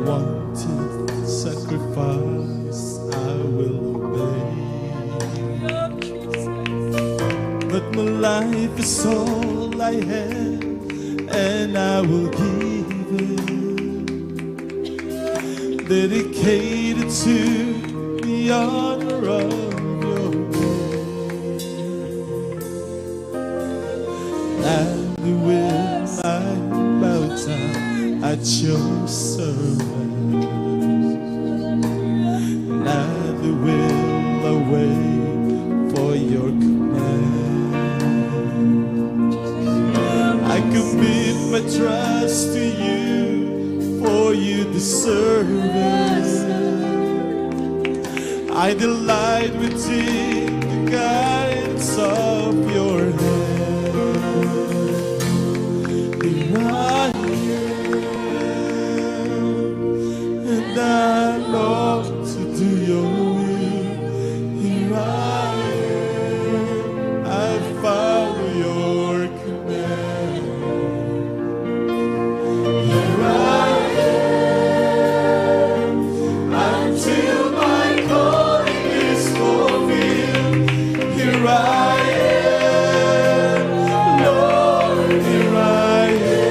wanted sacrifice, I will obey. But my life is all I have, and I will give it, dedicated to the honor of your name. And will I bow down at your service, and I will await for your command. I commit my trust to you, for you deserve it. I delight within the guidance of your hand. Here I am, and I long to do your will. Here I am, I follow your command. Here I am, until my calling is fulfilled. Here I am, Lord, here I am.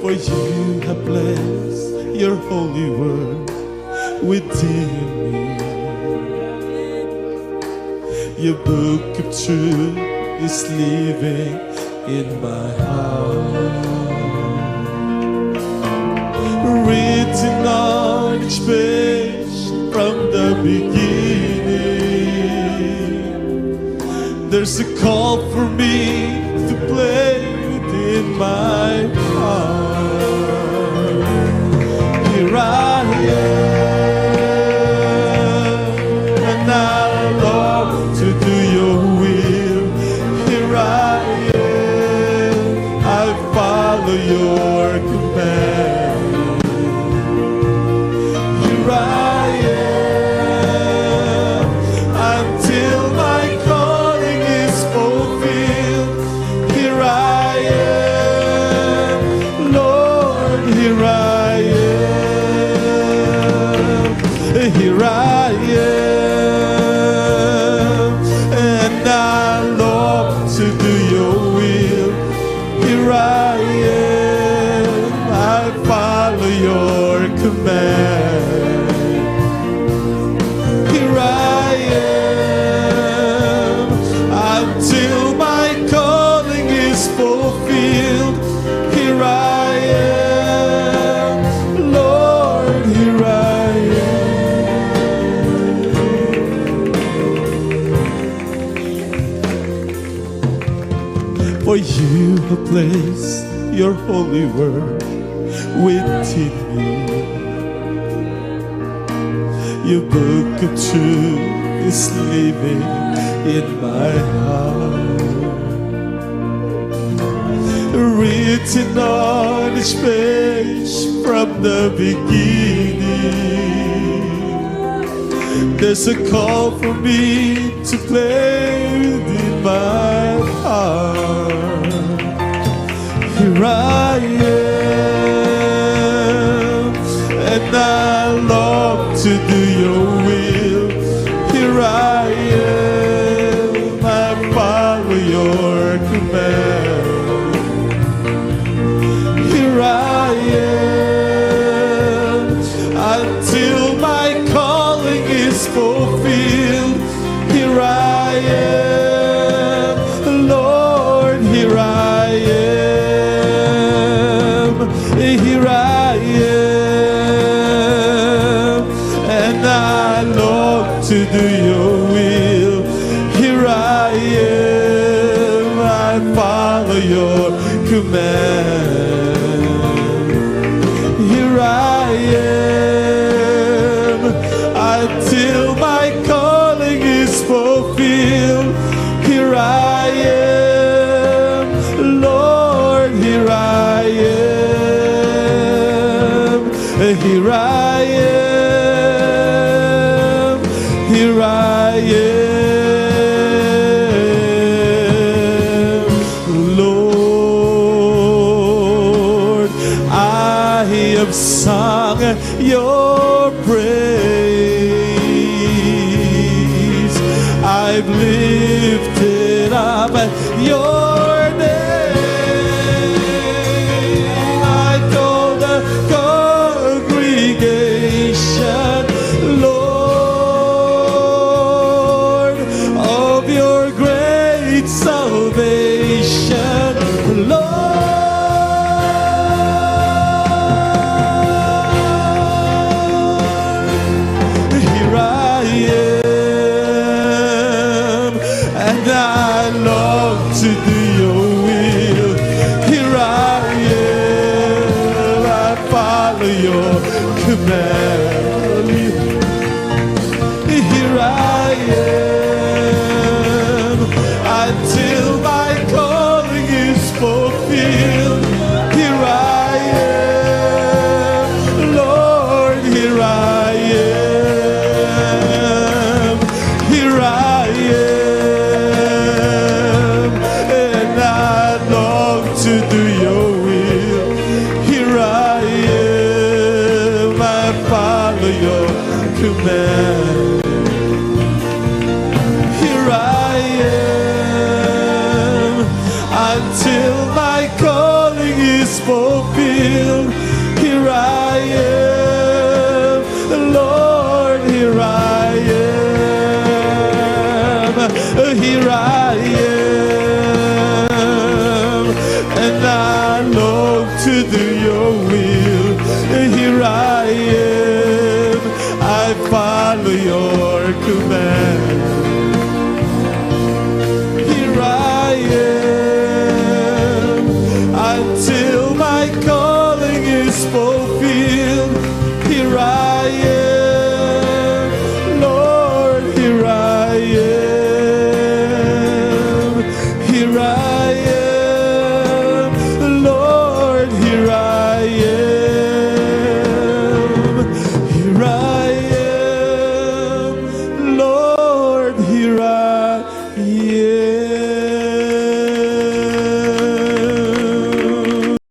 For you have blessed your holy word within me. Your book of truth is living in my heart, written on each page from the beginning. There's a call for me to play within my heart. Here I am, and I long to do your will. Here I am, I follow your command. Here I am, until my calling is fulfilled. Here I am, Lord, here I am. Here I am, and I long to do your will. Here I am, I follow your command. Here I am, until my calling is fulfilled. Here I am, Lord, here I am. For you have placed your holy word within me. Your book of truth is living in my heart, written on each page from the beginning. There's a call for me to play within my heart. Here I am, and I long to do your will. Here I am, I follow your command. Here I am, until my calling is fulfilled. Here I am, Lord, here I am. Here I am, and I long to do your will. Here I am, I follow your command. Here I am, until my calling is fulfilled. Here I am, Lord, here I am. Here I am, here I am. have sung your praise. I've lifted up your name. I told the congregation, Lord, of your great salvation, Lord. Here I am, and I long to do your will. Here I am, I follow your command. Here I am, until my calling is fulfilled. Here I am, Lord, here I am. Here I am, and I long to do your will. Here I am, I follow your command. Here I am, until my calling is fulfilled. Here I am, Lord, here I am. Here I